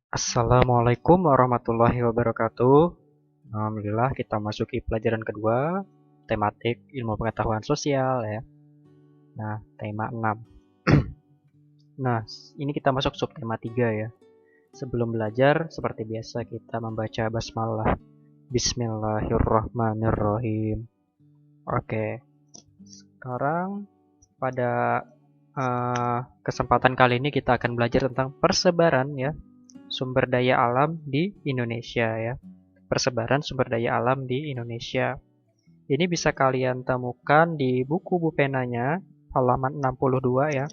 Assalamualaikum warahmatullahi wabarakatuh. Alhamdulillah kita masuki pelajaran kedua, tematik ilmu pengetahuan sosial ya. Nah, tema 6. Nah, ini kita masuk subtema 3 ya. Sebelum belajar, seperti biasa kita membaca basmalah. Bismillahirrahmanirrahim. Oke, sekarang pada kesempatan kali ini kita akan belajar tentang persebaran ya. Sumber daya alam di Indonesia ya. Persebaran sumber daya alam di Indonesia. Ini bisa kalian temukan di buku Bupenanya halaman 62 ya.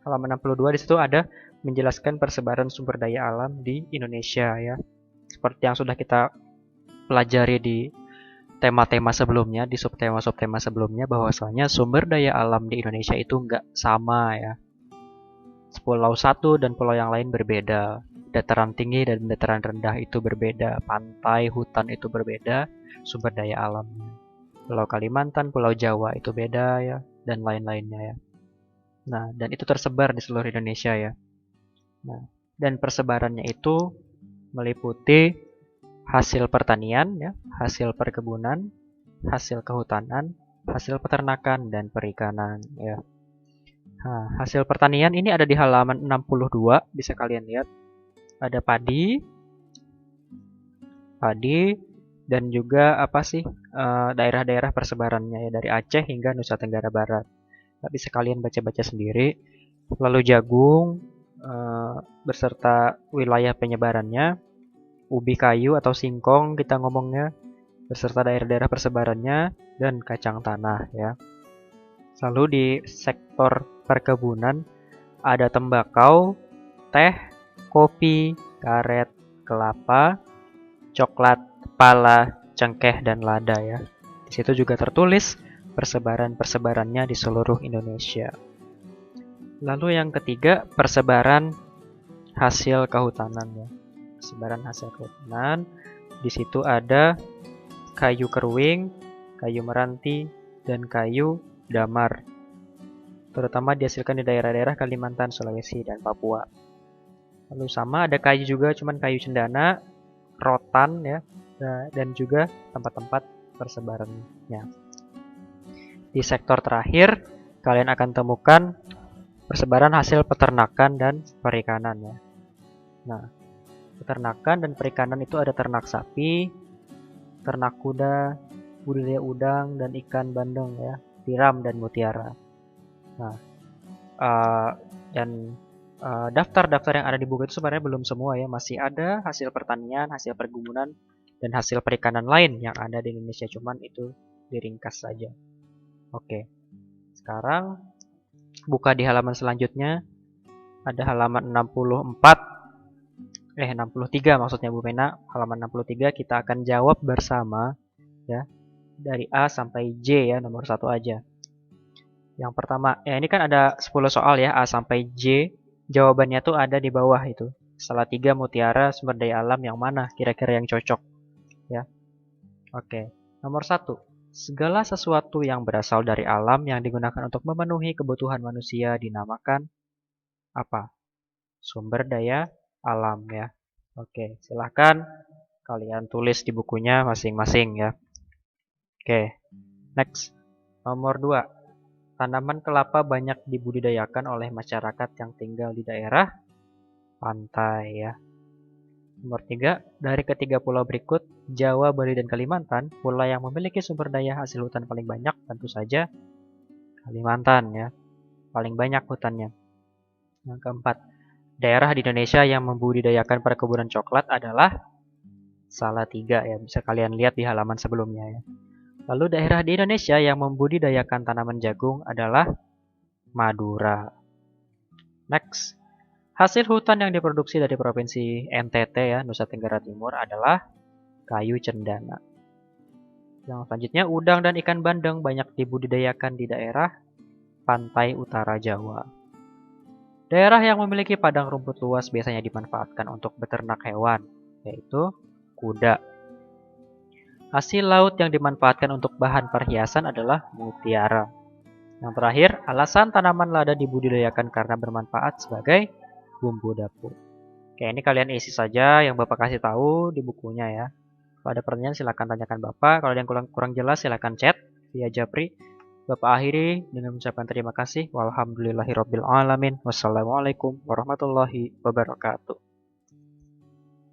Halaman 62 di situ ada menjelaskan persebaran sumber daya alam di Indonesia ya. Seperti yang sudah kita pelajari di tema-tema sebelumnya, di subtema-subtema sebelumnya, bahwasanya sumber daya alam di Indonesia itu nggak sama ya. Pulau satu dan pulau yang lain berbeda. Dataran tinggi dan dataran rendah itu berbeda, pantai, hutan itu berbeda, sumber daya alamnya. Pulau Kalimantan, Pulau Jawa itu beda ya, dan lain-lainnya ya. Nah, dan itu tersebar di seluruh Indonesia ya. Nah, dan persebarannya itu meliputi hasil pertanian ya, hasil perkebunan, hasil kehutanan, hasil peternakan dan perikanan ya. Nah, hasil pertanian ini ada di halaman 62, bisa kalian lihat. Ada padi, dan juga daerah-daerah persebarannya ya dari Aceh hingga Nusa Tenggara Barat. Bisa kalian baca-baca sendiri. Lalu jagung beserta wilayah penyebarannya, ubi kayu atau singkong kita ngomongnya beserta daerah-daerah persebarannya, dan kacang tanah ya. Lalu di sektor perkebunan ada tembakau, teh, kopi, karet, kelapa, coklat, pala, cengkeh, dan lada ya. Di situ juga tertulis persebarannya di seluruh Indonesia. Lalu yang ketiga, persebaran hasil kehutanan ya. Persebaran hasil kehutanan. Di situ ada kayu keruing, kayu meranti, dan kayu damar. Terutama dihasilkan di daerah-daerah Kalimantan, Sulawesi, dan Papua. Lalu sama ada kayu juga, cuman kayu cendana, rotan ya, dan juga tempat-tempat persebarannya. Di sektor terakhir, kalian akan temukan persebaran hasil peternakan dan perikanan ya. Nah, peternakan dan perikanan itu ada ternak sapi, ternak kuda, budidaya udang dan ikan bandeng ya, tiram dan mutiara. Nah, daftar-daftar yang ada di buku itu sebenarnya belum semua ya, masih ada hasil pertanian, hasil perkebunan, dan hasil perikanan lain yang ada di Indonesia, cuman itu diringkas saja. Oke, sekarang buka di halaman selanjutnya, ada halaman 63 maksudnya Bu Pena, halaman 63 kita akan jawab bersama ya, dari A sampai J ya, nomor 1 aja. Yang pertama, ya ini kan ada 10 soal ya, A sampai J. Jawabannya tuh ada di bawah itu. Salatiga mutiara sumber daya alam yang mana kira-kira yang cocok ya. Oke. Nomor 1. Segala sesuatu yang berasal dari alam yang digunakan untuk memenuhi kebutuhan manusia dinamakan apa? Sumber daya alam ya. Oke, silahkan kalian tulis di bukunya masing-masing ya. Oke. Next. Nomor 2. Tanaman kelapa banyak dibudidayakan oleh masyarakat yang tinggal di daerah pantai ya. Nomor 3, dari ketiga pulau berikut, Jawa, Bali, dan Kalimantan, pulau yang memiliki sumber daya hasil hutan paling banyak tentu saja Kalimantan ya. Paling banyak hutannya. Yang keempat, daerah di Indonesia yang membudidayakan perkebunan coklat adalah Salatiga ya. Bisa kalian lihat di halaman sebelumnya ya. Lalu daerah di Indonesia yang membudidayakan tanaman jagung adalah Madura. Next, hasil hutan yang diproduksi dari provinsi NTT ya, Nusa Tenggara Timur adalah kayu cendana. Yang selanjutnya, udang dan ikan bandeng banyak dibudidayakan di daerah pantai utara Jawa. Daerah yang memiliki padang rumput luas biasanya dimanfaatkan untuk beternak hewan, yaitu kuda. Hasil laut yang dimanfaatkan untuk bahan perhiasan adalah mutiara. Yang terakhir, alasan tanaman lada dibudidayakan karena bermanfaat sebagai bumbu dapur. Oke, ini kalian isi saja yang Bapak kasih tahu di bukunya ya. Kalau ada pertanyaan silahkan tanyakan Bapak. Kalau ada yang kurang jelas silahkan chat via Japri. Bapak akhiri dengan mengucapkan terima kasih. Walhamdulillahirabbil alamin. Wassalamualaikum warahmatullahi wabarakatuh.